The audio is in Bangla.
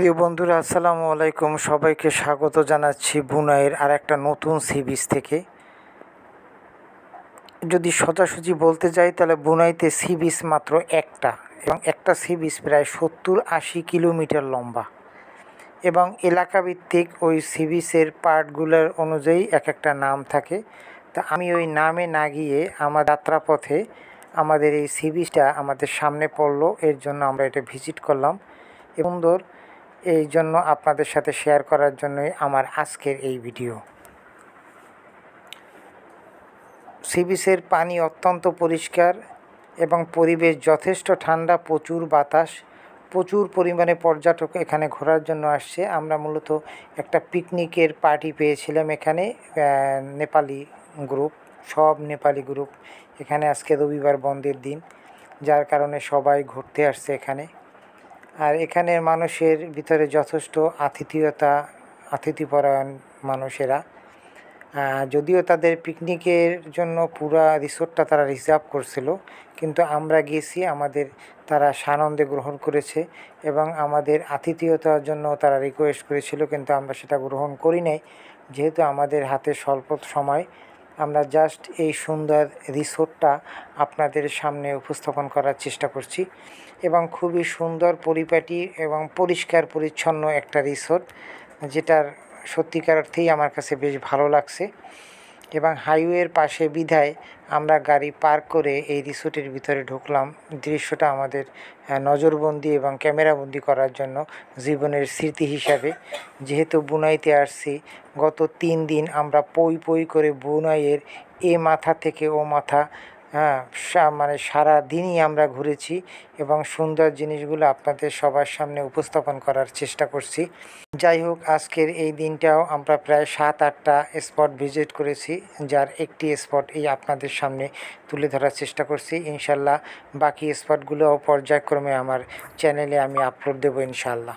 প্রিয় বন্ধুরা, আসসালামু আলাইকুম। সবাইকে স্বাগত জানাচ্ছি বুনাইয়ের আর একটা নতুন সি বিচ থেকে। যদি সোজাসুজি বলতে যাই তাহলে বুনাইতে সি বিচ মাত্র একটা, এবং একটা সি বিচ প্রায় 70-80 কিলোমিটার লম্বা, এবং এলাকাভিত্তিক ওই সি বিচের পার্টগুলোর অনুযায়ী এক একটা নাম থাকে। তা আমি ওই নামে না গিয়ে আমার যাত্রাপথে আমাদের এই সি বিচটা আমাদের সামনে পড়লো, এর জন্য আমরা এটা ভিজিট করলাম। সুন্দর, এই জন্য আপনাদের সাথে শেয়ার করার জন্যই আমার আজকের এই ভিডিও। সি বিচের পানি অত্যন্ত পরিষ্কার এবং পরিবেশ যথেষ্ট ঠান্ডা, প্রচুর বাতাস, প্রচুর পরিমাণে পর্যটক এখানে ঘোরার জন্য আসছে। আমরা মূলত একটা পিকনিকের পার্টি পেয়েছিলাম এখানে, নেপালি গ্রুপ, সব নেপালি গ্রুপ এখানে। আজকে রবিবার, বন্ধের দিন, যার কারণে সবাই ঘুরতে আসছে এখানে। আর এখানের মানুষের ভিতরে যথেষ্ট আতিথ্যপরায়ণ মানুষেরা। যদিও তাদের পিকনিকের জন্য পুরা রিসোর্টটা তারা রিজার্ভ করছিল, কিন্তু আমরা গেছি, আমাদের তারা সানন্দে গ্রহণ করেছে এবং আমাদের আতিথেয়তার জন্য তারা রিকোয়েস্ট করেছিল, কিন্তু আমরা সেটা গ্রহণ করি নাই। যেহেতু আমাদের হাতে স্বল্প সময়, আমরা জাস্ট এই সুন্দর রিসোর্টটা আপনাদের সামনে উপস্থাপন করার চেষ্টা করছি। এবং খুবই সুন্দর, পরিপাটি এবং পরিষ্কার পরিচ্ছন্ন একটা রিসোর্ট, যেটার সত্যিকার অর্থেই আমার কাছে বেশ ভালো লাগছে। এবং হাইওয়ের পাশে বিধায় আমরা গাড়ি পার্ক করে এই রিসোর্টের ভিতরে ঢুকলাম। দৃশ্যটা আমাদের নজরবন্দি এবং ক্যামেরাবন্দি করার জন্য, জীবনের স্মৃতি হিসাবে। যেহেতু বুনাইতে আসছি, গত 3 দিন আমরা পই পই করে বুনাইয়ের এ মাথা থেকে ও মাথা, মানে সারা দিনই আমরা ঘুরেছি এবং সুন্দর জিনিসগুলো আপনাদের সবার সামনে উপস্থাপন করার চেষ্টা করছি। যাই হোক, আজকের এই দিনটাও আমরা প্রায় 7-8টা স্পট ভিজিট করেছি, যার একটি স্পট এই আপনাদের সামনে তুলে ধরার চেষ্টা করছি। ইনশাল্লাহ বাকি স্পটগুলোও পর্যায়ক্রমে আমার চ্যানেলে আমি আপলোড দেবো ইনশাল্লাহ।